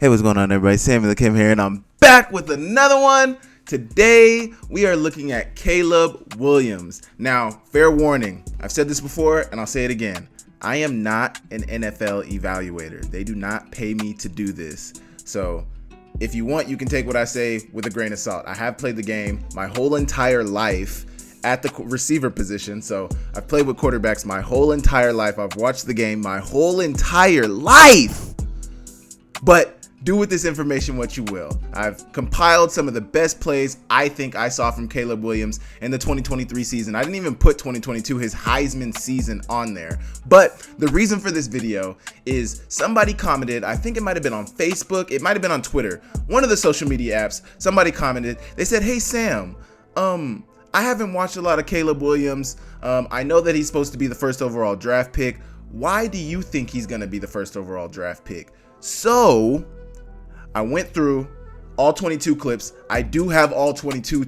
Hey, what's going on, everybody? Samuel Akem here, and I'm back with another one. Today, we are looking at Caleb Williams. Now, fair warning, I've said this before, and I'll say it again. I am not an NFL evaluator. They do not pay me to do this. So, if you want, you can take what I say with a grain of salt. I have played the game my whole entire life at the receiver position. So, I've played with quarterbacks my whole entire life. I've watched the game my whole entire life. But do with this information what you will. I've compiled some of the best plays I think I saw from Caleb Williams in the 2023 season. I didn't even put 2022, his Heisman season, on there. But the reason for this video is somebody commented, I think it might have been on Facebook, it might have been on Twitter, one of the social media apps. Somebody commented, they said, "Hey Sam, I haven't watched a lot of Caleb Williams. I know that he's supposed to be the first overall draft pick. Why do you think he's gonna be the first overall draft pick?" So I went through all 22 clips. I do have all 22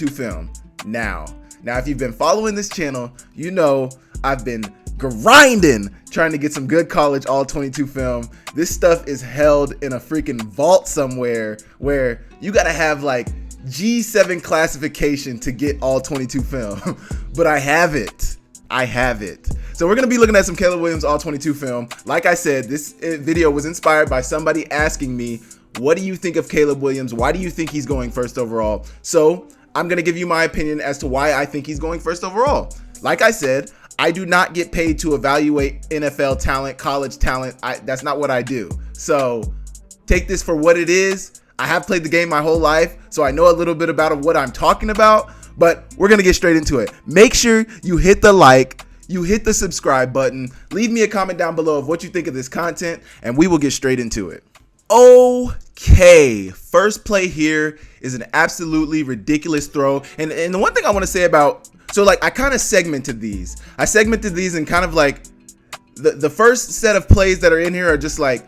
film. Now, if you've been following this channel, you know I've been grinding trying to get some good college all 22 film. This stuff is held in a freaking vault somewhere where you gotta have like G7 classification to get all 22 film. But I have it. So we're going to be looking at some Caleb Williams all 22 film. Like I said, this video was inspired by somebody asking me, what do you think of Caleb Williams? Why do you think he's going first overall? So I'm going to give you my opinion as to why I think he's going first overall. Like I said, I do not get paid to evaluate NFL talent, college talent. That's not what I do. So take this for what it is. I have played the game my whole life, so I know a little bit about what I'm talking about. But we're going to get straight into it. Make sure you hit the like, you hit the subscribe button, leave me a comment down below of what you think of this content, and we will get straight into it. Okay, first play here is an absolutely ridiculous throw. And the one thing I want to say about, so like I kind of segmented these. I segmented these and kind of like the first set of plays that are in here are just like,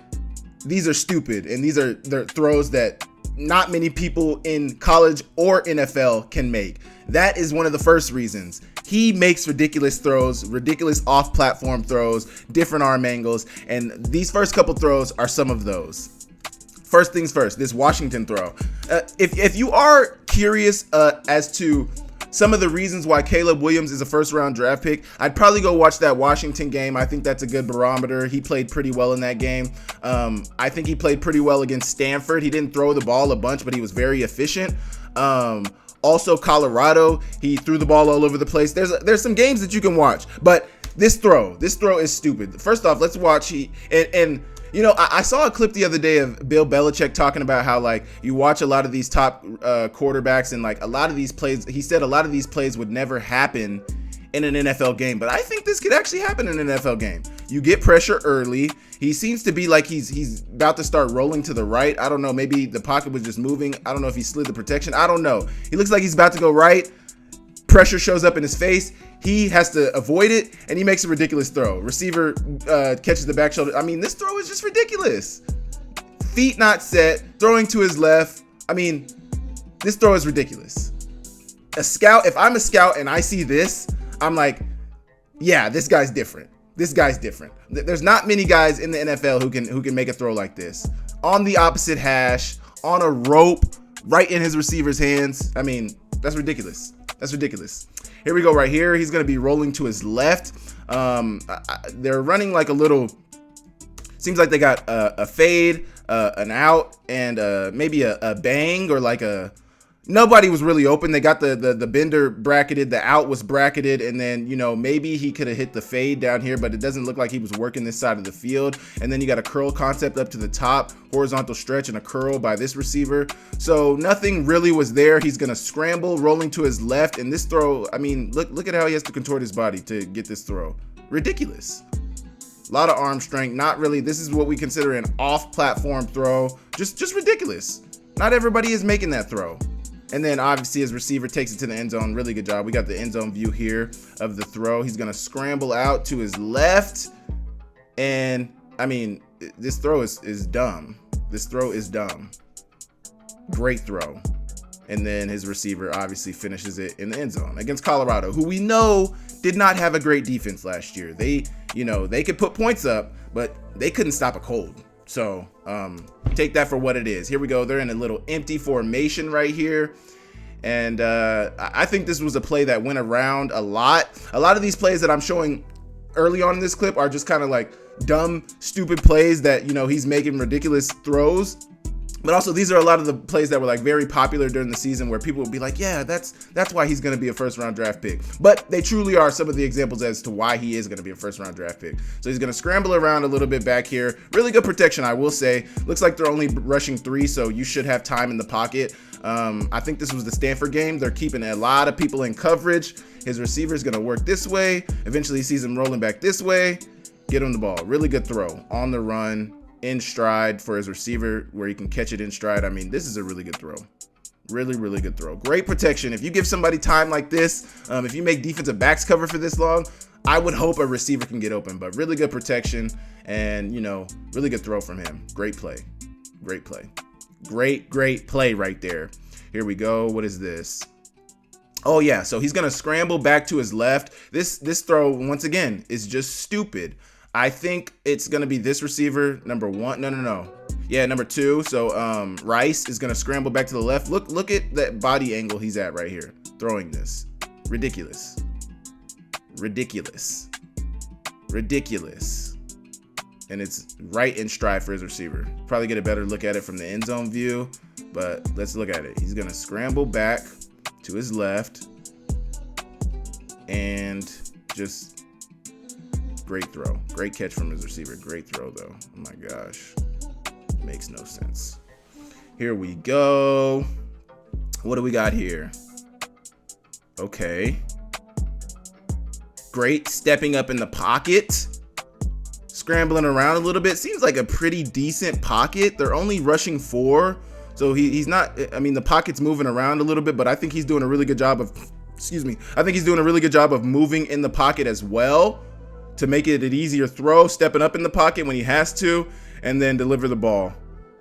these are stupid. And they're throws that not many people in college or NFL can make. That is one of the first reasons. He makes ridiculous throws, ridiculous off-platform throws, different arm angles, and these first couple throws are some of those. First things first, this Washington throw. If you are curious as to some of the reasons why Caleb Williams is a first-round draft pick, I'd probably go watch that Washington game. I think that's a good barometer. He played pretty well in that game. I think he played pretty well against Stanford. He didn't throw the ball a bunch, but he was very efficient. Also, Colorado, he threw the ball all over the place. There's some games that you can watch, but this throw is stupid. First off, let's watch. You know, I saw a clip the other day of Bill Belichick talking about how, like, you watch a lot of these top quarterbacks and, like, a lot of these plays, he said a lot of these plays would never happen in an NFL game. But I think this could actually happen in an NFL game. You get pressure early. He seems to be like he's about to start rolling to the right. I don't know. Maybe the pocket was just moving. I don't know if he slid the protection. I don't know. He looks like he's about to go right. Pressure shows up in his face. He has to avoid it, and he makes a ridiculous throw. Receiver catches the back shoulder. I mean, this throw is just ridiculous. Feet not set, throwing to his left. I mean, this throw is ridiculous. A scout, if I'm a scout and I see this, I'm like, yeah, this guy's different. This guy's different. There's not many guys in the NFL who can make a throw like this. On the opposite hash, on a rope, right in his receiver's hands. I mean, that's ridiculous. That's ridiculous. Here we go right here. He's going to be rolling to his left. They're running like a little, seems like they got a fade, an out, and maybe a bang or like a, nobody was really open. They got the bender bracketed, the out was bracketed, and then, you know, maybe he could have hit the fade down here, but it doesn't look like he was working this side of the field. And then you got a curl concept up to the top, horizontal stretch, and a curl by this receiver. So nothing really was there. He's gonna scramble, rolling to his left, and this throw, I mean, look at how he has to contort his body to get this throw. Ridiculous. A lot of arm strength. Not really. This is what we consider an off-platform throw. Just ridiculous. Not everybody is making that throw. And then obviously his receiver takes it to the end zone. Really good job. We got the end zone view here of the throw. He's going to scramble out to his left. And I mean, this throw is dumb. This throw is dumb. Great throw. And then his receiver obviously finishes it in the end zone against Colorado, who we know did not have a great defense last year. They could put points up, but they couldn't stop a cold. So take that for what it is. Here we go. They're in a little empty formation right here. And I think this was a play that went around a lot. A lot of these plays that I'm showing early on in this clip are just kind of like dumb, stupid plays that, you know, he's making ridiculous throws. But also, these are a lot of the plays that were like very popular during the season where people would be like, yeah, that's why he's going to be a first round draft pick. But they truly are some of the examples as to why he is going to be a first round draft pick. So he's going to scramble around a little bit back here. Really good protection, I will say. Looks like they're only rushing 3, so you should have time in the pocket. I think this was the Stanford game. They're keeping a lot of people in coverage. His receiver is going to work this way. Eventually, he sees him rolling back this way. Get him the ball. Really good throw on the run. In stride for his receiver where he can catch it in stride. I mean, this is a really good throw. Really, really good throw. Great protection. If you give somebody time like this, if you make defensive backs cover for this long, I would hope a receiver can get open, but really good protection and, you know, really good throw from him. Great play. Great play. Great play right there. Here we go. What is this? Oh yeah, so he's going to scramble back to his left. This throw, once again, is just stupid. I think it's going to be this receiver, number 1. No. Yeah, number 2. So Rice is going to scramble back to the left. Look at that body angle he's at right here. Throwing this. Ridiculous. And it's right in stride for his receiver. Probably get a better look at it from the end zone view, but let's look at it. He's going to scramble back to his left and just... great throw. Great catch from his receiver. Great throw, though. Oh, my gosh. Makes no sense. Here we go. What do we got here? Okay. Great stepping up in the pocket. Scrambling around a little bit. Seems like a pretty decent pocket. They're only rushing 4. So he's not... I mean, the pocket's moving around a little bit, but I think he's doing a really good job of... I think he's doing a really good job of moving in the pocket as well, to make it an easier throw, stepping up in the pocket when he has to, and then deliver the ball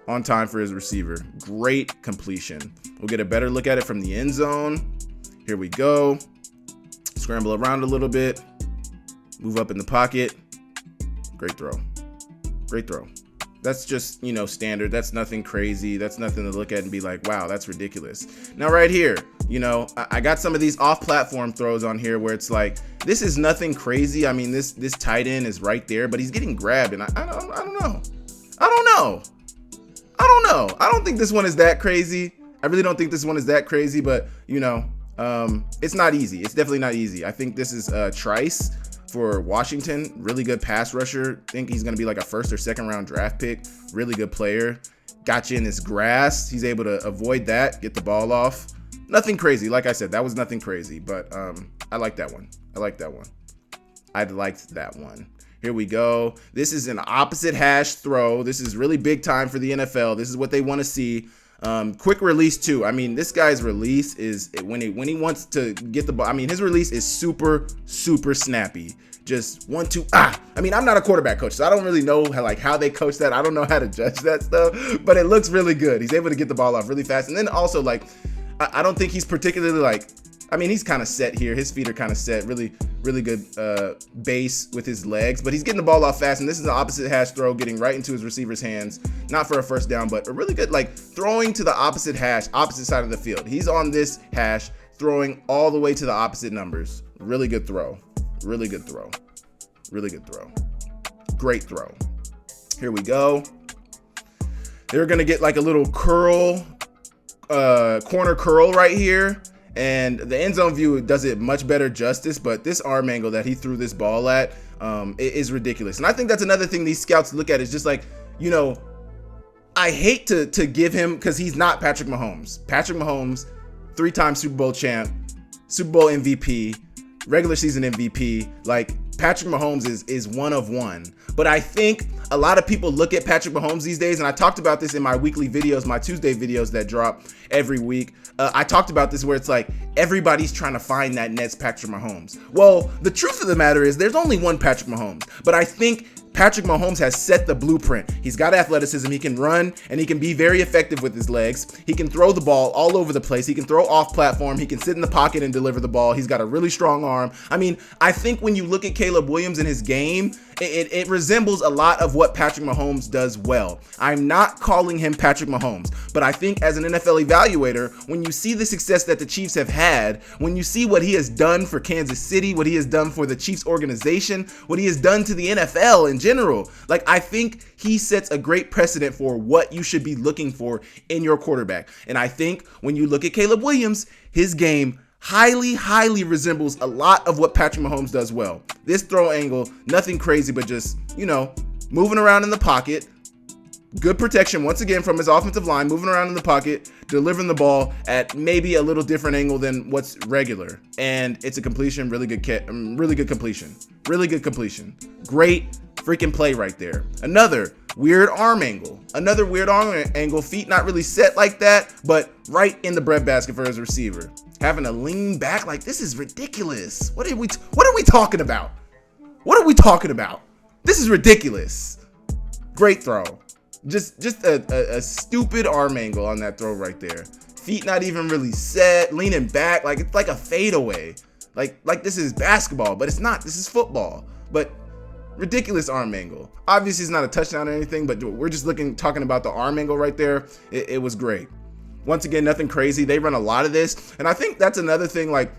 on time for his receiver. Great completion. We'll get a better look at it from the end zone. Here we go. Scramble around a little bit. Move up in the pocket. Great throw. Great throw. That's just, you know, standard. That's nothing crazy. That's nothing to look at and be like, wow, that's ridiculous. Now right here, you know, I got some of these off-platform throws on here where it's like, this is nothing crazy. I mean, this tight end is right there, but he's getting grabbed, and I don't know. I don't think this one is that crazy. I really don't think this one is that crazy, but, you know, it's not easy. It's definitely not easy. I think this is Trice for Washington. Really good pass rusher. Think he's going to be like a 1st or 2nd round draft pick. Really good player. Got you in this grass. He's able to avoid that, get the ball off. Nothing crazy. Like I said, that was nothing crazy, but I like that one. I liked that one. Here we go. This is an opposite hash throw. This is really big time for the NFL. This is what they want to see. Quick release too. I mean, this guy's release is when he wants to get the ball. I mean, his release is super snappy. Just 1, 2. I mean, I'm not a quarterback coach, so I don't really know how they coach that. I don't know how to judge that stuff, but it looks really good. He's able to get the ball off really fast, and then also like, I don't think he's particularly like. I mean, he's kind of set here. His feet are kind of set. Really good base with his legs. But he's getting the ball off fast. And this is an opposite hash throw getting right into his receiver's hands. Not for a first down, but a really good, like, throwing to the opposite hash, opposite side of the field. He's on this hash, throwing all the way to the opposite numbers. Really good throw. Really good throw. Really good throw. Great throw. Here we go. They're going to get like a little curl, corner curl right here. And the end zone view does it much better justice, but this arm angle that he threw this ball at is ridiculous. And I think that's another thing these scouts look at is just like, you know, I hate to give him, because he's not Patrick Mahomes. Patrick Mahomes, 3-time Super Bowl champ, Super Bowl MVP, regular season MVP. Like, Patrick Mahomes is one of one. But I think a lot of people look at Patrick Mahomes these days, and I talked about this in my weekly videos, my Tuesday videos that drop every week. I talked about this where it's like everybody's trying to find that next Patrick Mahomes. Well, the truth of the matter is there's only one Patrick Mahomes, but I think Patrick Mahomes has set the blueprint. He's got athleticism. He can run and he can be very effective with his legs. He can throw the ball all over the place. He can throw off platform. He can sit in the pocket and deliver the ball. He's got a really strong arm. I mean, I think when you look at Caleb Williams and his game, it resembles a lot of what Patrick Mahomes does well. I'm not calling him Patrick Mahomes, but I think as an NFL evaluator, when you see the success that the Chiefs have had, when you see what he has done for Kansas City, what he has done for the Chiefs organization, what he has done to the NFL in general, like, I think he sets a great precedent for what you should be looking for in your quarterback. And I think when you look at Caleb Williams, his game highly resembles a lot of what Patrick Mahomes does well. This throw angle, nothing crazy, but just, moving around in the pocket, good protection once again from his offensive line, moving around in the pocket, delivering the ball at maybe a little different angle than what's regular. And it's a completion, really good completion. Great freaking play right there. Another weird arm angle, feet not really set like that, but right in the breadbasket for his receiver. Having to lean back, like, this is ridiculous. What are we talking about? This is ridiculous. Great throw. Just a stupid arm angle on that throw right there. Feet not even really set, leaning back, like it's like a fadeaway. Like this is basketball, but it's not. This is football. But ridiculous arm angle. Obviously, it's not a touchdown or anything, but we're just talking about the arm angle right there. It was great. Once again, nothing crazy. They run a lot of this, and I think that's another thing. Like,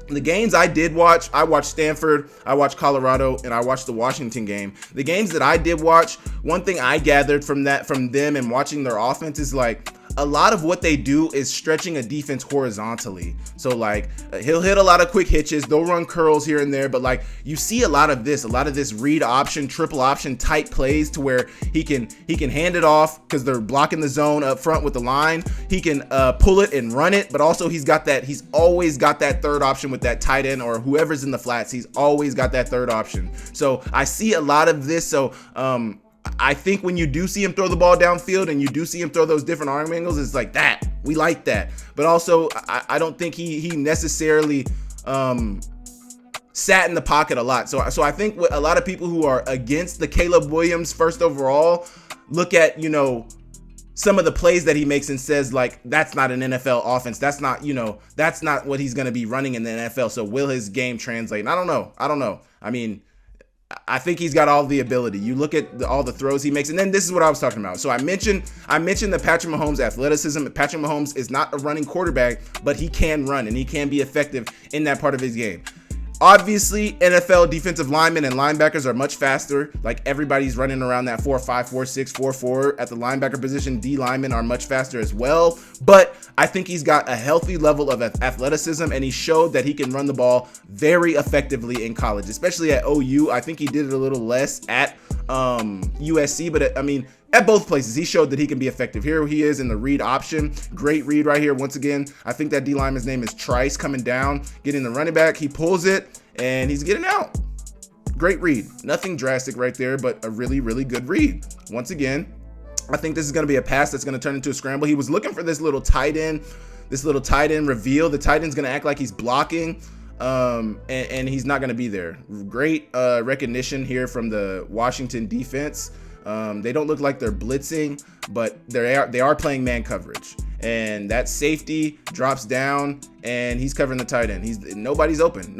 the games I did watch, I watched Stanford, I watched Colorado, and I watched the Washington game. The games that I did watch, one thing I gathered from them and watching their offense is, like, a lot of what they do is stretching a defense horizontally. So, like, he'll hit a lot of quick hitches. They'll run curls here and there, but, like, you see a lot of this read option, triple option type plays to where he can hand it off because they're blocking the zone up front with the line. He can pull it and run it, but also he's always got that third option with that tight end or whoever's in the flats. He's always got that third option. So I see a lot of this. So, I think when you do see him throw the ball downfield and you do see him throw those different arm angles, it's like that. We like that. But also, I don't think he necessarily sat in the pocket a lot. So I think what a lot of people who are against the Caleb Williams first overall look at, some of the plays that he makes and says, like, that's not an NFL offense. That's not what he's going to be running in the NFL. So will his game translate? And I don't know. I mean, I think he's got all the ability. You look at all the throws he makes, and then this is what I was talking about. So I mentioned the Patrick Mahomes athleticism. Patrick Mahomes is not a running quarterback, but he can run and he can be effective in that part of his game. Obviously, NFL defensive linemen and linebackers are much faster. Like, everybody's running around that 4.5, 4.6, 4.4 at the linebacker position. D linemen are much faster as well. But I think he's got a healthy level of athleticism, and he showed that he can run the ball very effectively in college, especially at OU. I think he did it a little less at USC, but at both places, he showed that he can be effective. Here he is in the read option. Great read right here. Once again, I think that D lineman's name is Trice, coming down, getting the running back. He pulls it, and he's getting out. Great read. Nothing drastic right there, but a really good read. Once again, I think this is going to be a pass that's going to turn into a scramble. He was looking for this little tight end reveal. The tight end's going to act like he's blocking, and he's not going to be there. Great recognition here from the Washington defense. They don't look like they're blitzing, but they are playing man coverage. And that safety drops down, and he's covering the tight end. Nobody's open.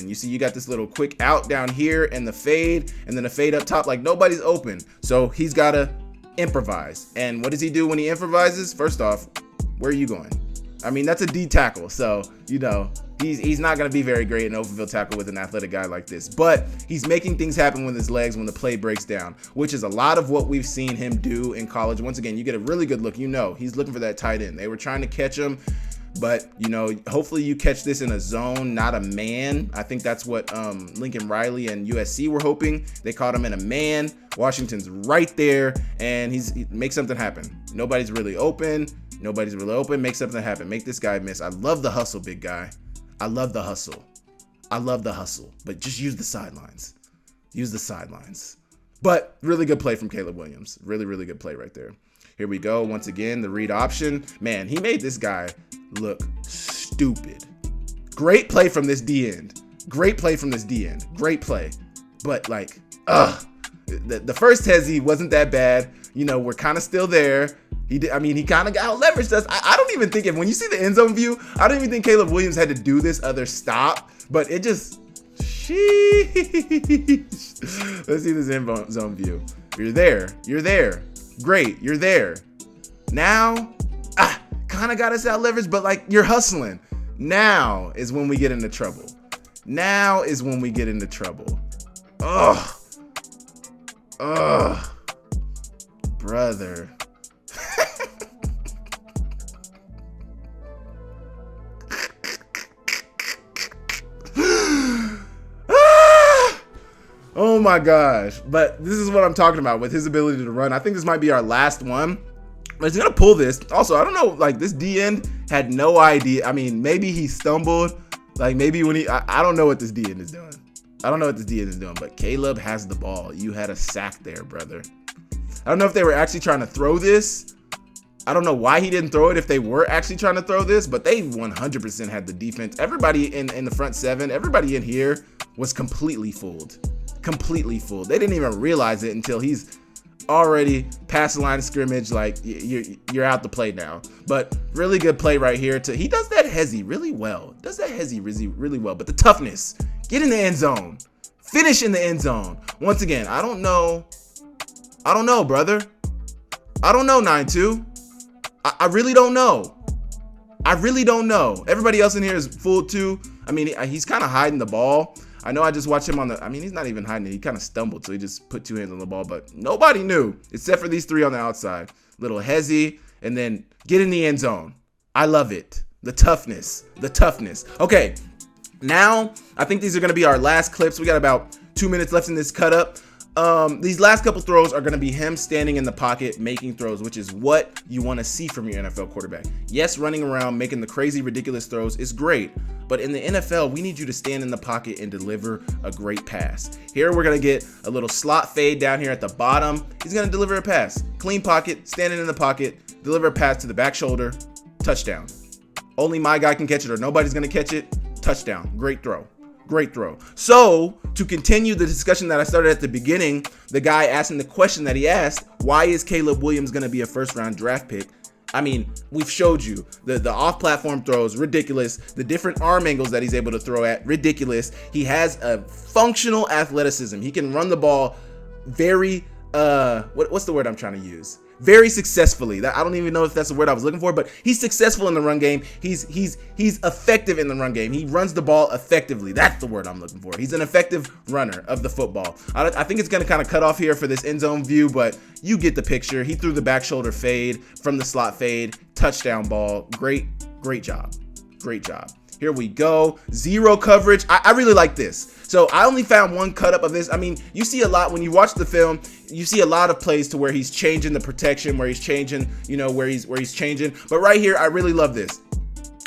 You see, you got this little quick out down here, and the fade, and then a fade up top. Like, nobody's open. So he's got to improvise. And what does he do when he improvises? First off, where are you going? I mean, that's a D tackle. So, he's not going to be very great in open field tackle with an athletic guy like this, but he's making things happen with his legs when the play breaks down, which is a lot of what we've seen him do in college. Once again, you get a really good look. He's looking for that tight end. They were trying to catch him, but hopefully you catch this in a zone, not a man. I think that's what Lincoln Riley and USC were hoping. They caught him in a man. Washington's right there, and he makes something happen. Nobody's really open. Make something happen. Make this guy miss. I love the hustle, big guy. I love the hustle, but just use the sidelines. But really good play from Caleb Williams. Really good play right there. Here we go. Once again, the read option. Man, he made this guy look stupid. Great play from this D end. Great play. But, like, The first hezzy wasn't that bad. We're kind of still there. He kind of out leveraged us. I don't even think when you see the end zone view, I don't even think Caleb Williams had to do this other stop, but it just, sheesh. Let's see this end zone view. You're there. Great, you're there. Now, kind of got us out leveraged, but like you're hustling. Now is when we get into trouble. Ugh, brother. Oh my gosh. But this is what I'm talking about with his ability to run. I think this might be our last one. But he's going to pull this. Also, I don't know, like this D end had no idea. I mean, maybe he stumbled. Like maybe when I don't know what this D end is doing. But Caleb has the ball. You had a sack there, brother. I don't know if they were actually trying to throw this. I don't know why he didn't throw it if they were actually trying to throw this, but they 100% had the defense. Everybody in the front seven, everybody in here was completely fooled. They didn't even realize it until he's already past the line of scrimmage. Like you're out to play now. But really good play right here. He does that hezzy really well. Really well. But the toughness, get in the end zone, finish in the end zone. Once again, I don't know, brother. I don't know, 9-2. I really don't know. Everybody else in here is fooled too. I mean, he's kind of hiding the ball. I know I just watched him he's not even hiding it. He kind of stumbled, so he just put two hands on the ball, but nobody knew except for these three on the outside. Little hezzy, and then get in the end zone. I love it. The toughness. Okay, now I think these are going to be our last clips. We got about 2 minutes left in this cut up. These last couple throws are going to be him standing in the pocket, making throws, which is what you want to see from your NFL quarterback. Yes, running around, making the crazy, ridiculous throws is great, but in the NFL, we need you to stand in the pocket and deliver a great pass. Here, we're going to get a little slot fade down here at the bottom. He's going to deliver a pass. Clean pocket, standing in the pocket, deliver a pass to the back shoulder, touchdown. Only my guy can catch it or nobody's going to catch it. Touchdown. Great throw. So, to continue the discussion that I started at the beginning, the guy asking the question that he asked, why is Caleb Williams going to be a first-round draft pick? I mean, we've showed you the off-platform throws, ridiculous. The different arm angles that he's able to throw at, ridiculous. He has a functional athleticism. He can run the ball very, what's the word I'm trying to use? Very successfully. I don't even know if that's the word I was looking for, but he's successful in the run game. He's effective in the run game. He runs the ball effectively. That's the word I'm looking for. He's an effective runner of the football. I think it's going to kind of cut off here for this end zone view, but you get the picture. He threw the back shoulder fade from the slot fade, touchdown ball. Great job. Here we go. Zero coverage. I really like this. So I only found one cut up of this. I mean, you see a lot when you watch the film. You see a lot of plays to where he's changing the protection, where he's changing, where he's changing. But right here, I really love this.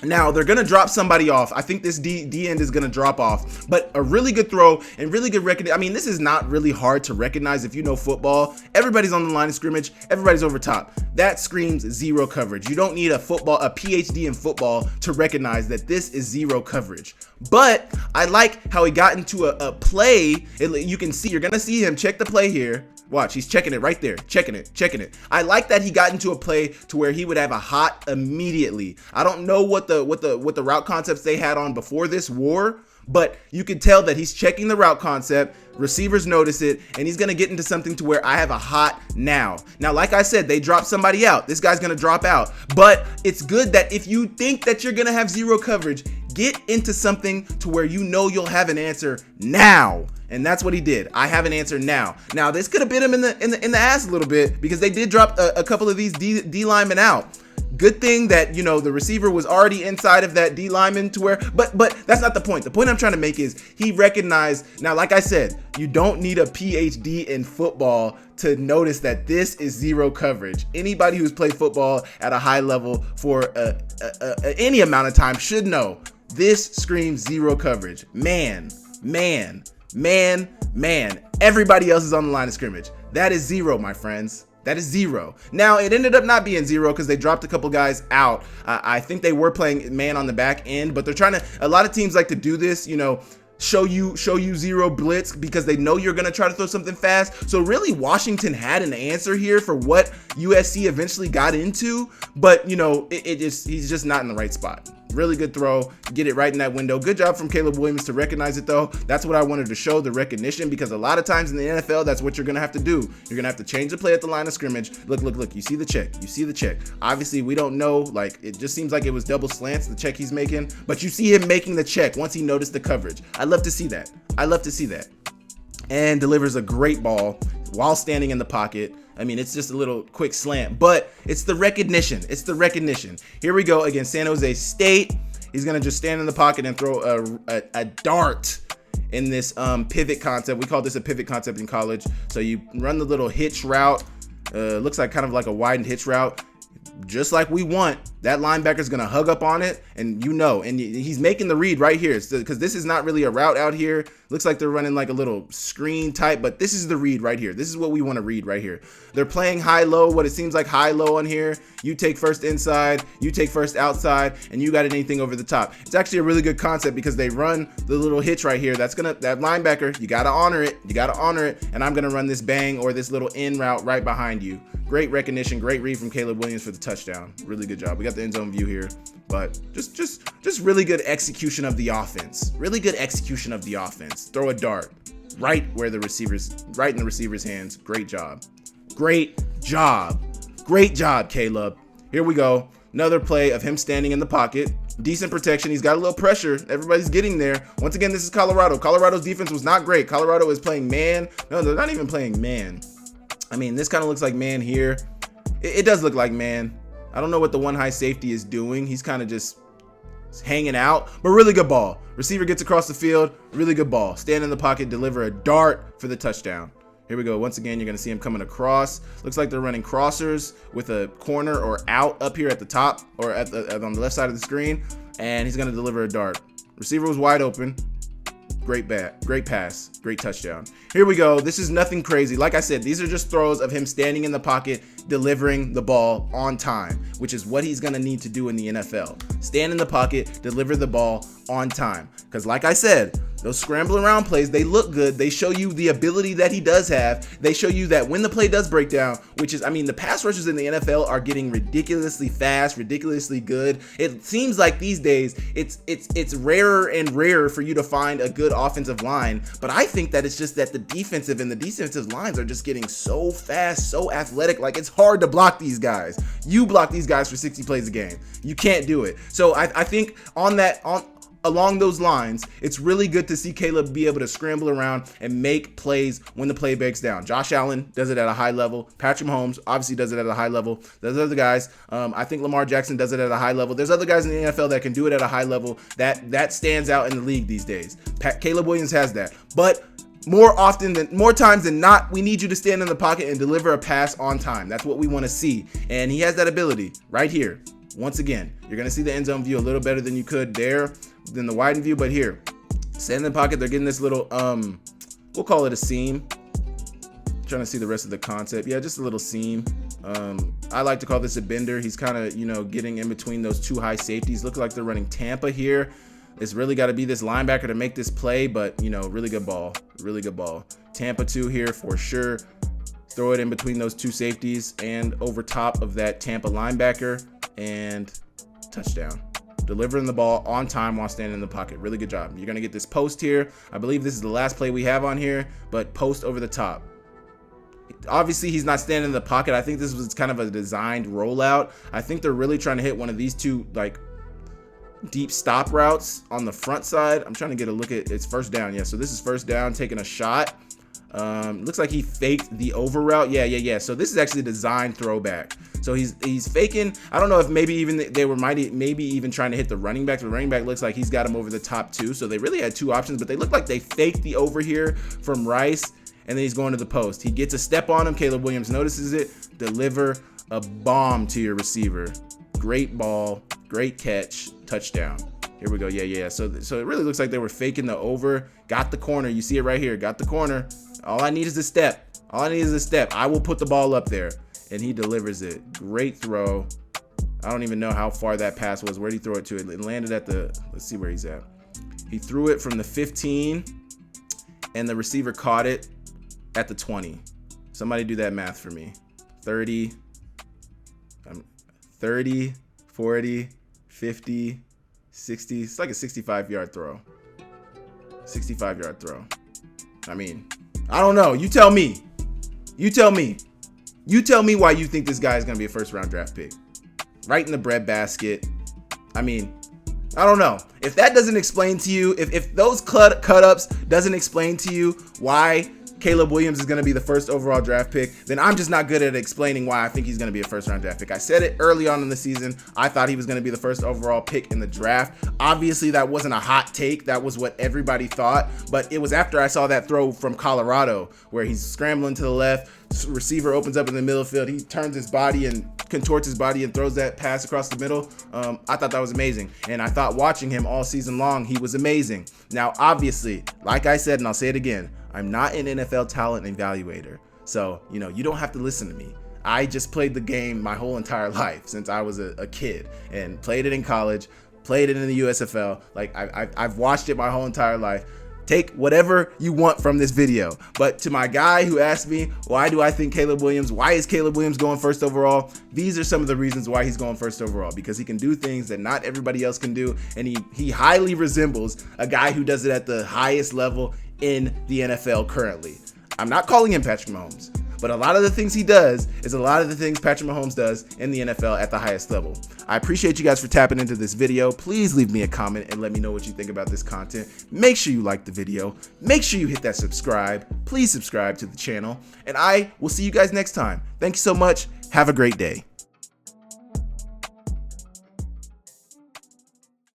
Now, they're going to drop somebody off. I think this D end is going to drop off. But a really good throw and really good recognition. I mean, this is not really hard to recognize if you know football. Everybody's on the line of scrimmage. Everybody's over top. That screams zero coverage. You don't need a PhD in football to recognize that this is zero coverage. But I like how he got into a play. You can see, you're going to see him check the play here. Watch, he's checking it right there. Checking it. I like that he got into a play to where he would have a hot immediately. I don't know what the route concepts they had on before this war, but you can tell that he's checking the route concept. Receivers notice it, and he's going to get into something to where I have a hot now. Now, like I said, they dropped somebody out. This guy's going to drop out, but it's good that if you think that you're going to have zero coverage, get into something to where you'll have an answer now. And that's what he did. I have an answer now. Now, this could have bit him in the ass a little bit because they did drop a couple of these D linemen out. Good thing that, the receiver was already inside of that D lineman to where, but that's not the point. The point I'm trying to make is he recognized, now, like I said, you don't need a PhD in football to notice that this is zero coverage. Anybody who's played football at a high level for any amount of time should know this screams zero coverage. Man. Everybody else is on the line of scrimmage. That is zero, my friends. That is zero. Now, it ended up not being zero because they dropped a couple guys out. I think they were playing man on the back end, but they're trying to, a lot of teams like to do this, show you zero blitz because they know you're going to try to throw something fast. So really Washington had an answer here for what USC eventually got into, but you know, he's just not in the right spot. Really good throw, get it right in that window. Good job from Caleb Williams to recognize it though. That's what I wanted to show, the recognition, because a lot of times in the NFL, that's what you're going to have to do. You're going to have to change the play at the line of scrimmage. Look, you see the check. You see the check. Obviously, we don't know, like it just seems like it was double slants, the check he's making, but you see him making the check once he noticed the coverage. I love to see that. And delivers a great ball while standing in the pocket. I mean, it's just a little quick slant, but it's the recognition. Here we go against San Jose State. He's going to just stand in the pocket and throw a dart in this pivot concept. We call this a pivot concept in college. So you run the little hitch route. Looks like kind of like a widened hitch route. Just like we want, that linebacker's going to hug up on it, and he's making the read right here because this is not really a route out here. Looks like they're running like a little screen type, but this is the read right here. This is what we want to read right here. They're playing high-low, what it seems like high-low on here. You take first inside, you take first outside, and you got anything over the top. It's actually a really good concept because they run the little hitch right here. That linebacker, you got to honor it, and I'm going to run this bang or this little in route right behind you. Great recognition, great read from Caleb Williams for the touchdown. Really good job. We got the end zone view here, but just really good execution of the offense. Throw a dart right in the receiver's hands. Great job, Caleb. Here we go. Another play of him standing in the pocket. Decent protection. He's got a little pressure. Everybody's getting there. Once again, this is Colorado. Colorado's defense was not great. Colorado is playing man. No, they're not even playing man. I mean, this kind of looks like man here. It does look like man. I don't know what the one high safety is doing. He's kind of just hanging out, but really good ball. Receiver gets across the field. Really good ball. Stand in the pocket, deliver a dart for the touchdown. Here we go. Once again, you're going to see him coming across. Looks like they're running crossers with a corner or out up here at the top or on the left side of the screen, and he's going to deliver a dart. Receiver was wide open. Great pass, great touchdown. Here we go. This is nothing crazy. Like I said, these are just throws of him standing in the pocket, delivering the ball on time, which is what he's going to need to do in the NFL. Stand in the pocket, deliver the ball on time. Because like I said, those scramble around plays, they look good. They show you the ability that he does have. They show you that when the play does break down, which is, I mean, the pass rushers in the NFL are getting ridiculously fast, ridiculously good. It seems like these days it's rarer and rarer for you to find a good offensive line. But I think that it's just that the defensive lines are just getting so fast, so athletic. Like it's hard to block these guys. You block these guys for 60 plays a game. You can't do it. So I think along those lines, it's really good to see Caleb be able to scramble around and make plays when the play breaks down. Josh Allen does it at a high level. Patrick Mahomes obviously does it at a high level. There's other guys. I think Lamar Jackson does it at a high level. There's other guys in the NFL that can do it at a high level. That stands out in the league these days. Caleb Williams has that. But more times than not, we need you to stand in the pocket and deliver a pass on time. That's what we want to see. And he has that ability right here. Once again, you're going to see the end zone view a little better than you could there than the widened view, but here, stand in the pocket. They're getting this little, we'll call it a seam. Trying to see the rest of the concept. Yeah, just a little seam. I like to call this a bender. He's kind of, getting in between those two high safeties. Look like they're running Tampa here. It's really got to be this linebacker to make this play, but, really good ball. Really good ball. Tampa 2 here for sure. Throw it in between those two safeties and over top of that Tampa linebacker, and touchdown. Delivering the ball on time while standing in the pocket. Really good job. You're going to get this post here. I believe this is the last play we have on here, but post over the top. Obviously, he's not standing in the pocket. I think this was kind of a designed rollout. I think they're really trying to hit one of these two, like, deep stop routes on the front side. I'm trying to get a look at it's first down. Yeah, so this is first down, taking a shot. Looks like he faked the over route. Yeah. So this is actually a design throwback. So he's faking. I don't know if maybe even they were maybe even trying to hit the running back. The running back looks like he's got him over the top too. So they really had two options, but they look like they faked the over here from Rice, and then he's going to the post. He gets a step on him. Caleb Williams notices it. Deliver a bomb to your receiver. Great ball. Great catch. Touchdown. Here we go. Yeah. So it really looks like they were faking the over. Got the corner. You see it right here. Got the corner. All I need is a step. I will put the ball up there. And he delivers it. Great throw. I don't even know how far that pass was. Where did he throw it to? It landed at let's see where he's at. He threw it from the 15, and the receiver caught it at the 20. Somebody do that math for me. 30, 40, 50, 60. It's like a 65-yard throw. 65-yard throw. I mean, I don't know. You tell me. You tell me. You tell me why you think this guy is going to be a first-round draft pick. Right in the breadbasket. I mean, I don't know. If that doesn't explain to you, if those cut-ups doesn't explain to you why Caleb Williams is going to be the first overall draft pick, then I'm just not good at explaining why I think he's going to be a first-round draft pick. I said it early on in the season. I thought he was going to be the first overall pick in the draft. Obviously, that wasn't a hot take. That was what everybody thought. But it was after I saw that throw from Colorado where he's scrambling to the left, receiver opens up in the middle of the field. He turns his body and contorts his body and throws that pass across the middle. I thought that was amazing. And I thought watching him all season long, he was amazing. Now, obviously, like I said, and I'll say it again, I'm not an NFL talent evaluator. So, you don't have to listen to me. I just played the game my whole entire life since I was a kid and played it in college, played it in the USFL. Like I've watched it my whole entire life. Take whatever you want from this video. But to my guy who asked me, why do I think Caleb Williams, why is Caleb Williams going first overall? These are some of the reasons why he's going first overall, because he can do things that not everybody else can do. And he highly resembles a guy who does it at the highest level in the NFL currently. I'm not calling him Patrick Mahomes, but a lot of the things he does is a lot of the things Patrick Mahomes does in the NFL at the highest level. I appreciate you guys for tapping into this video. Please leave me a comment and let me know what you think about this content. Make sure you like the video. Make sure you hit that subscribe. Please subscribe to the channel, and I will see you guys next time. Thank you so much. Have a great day.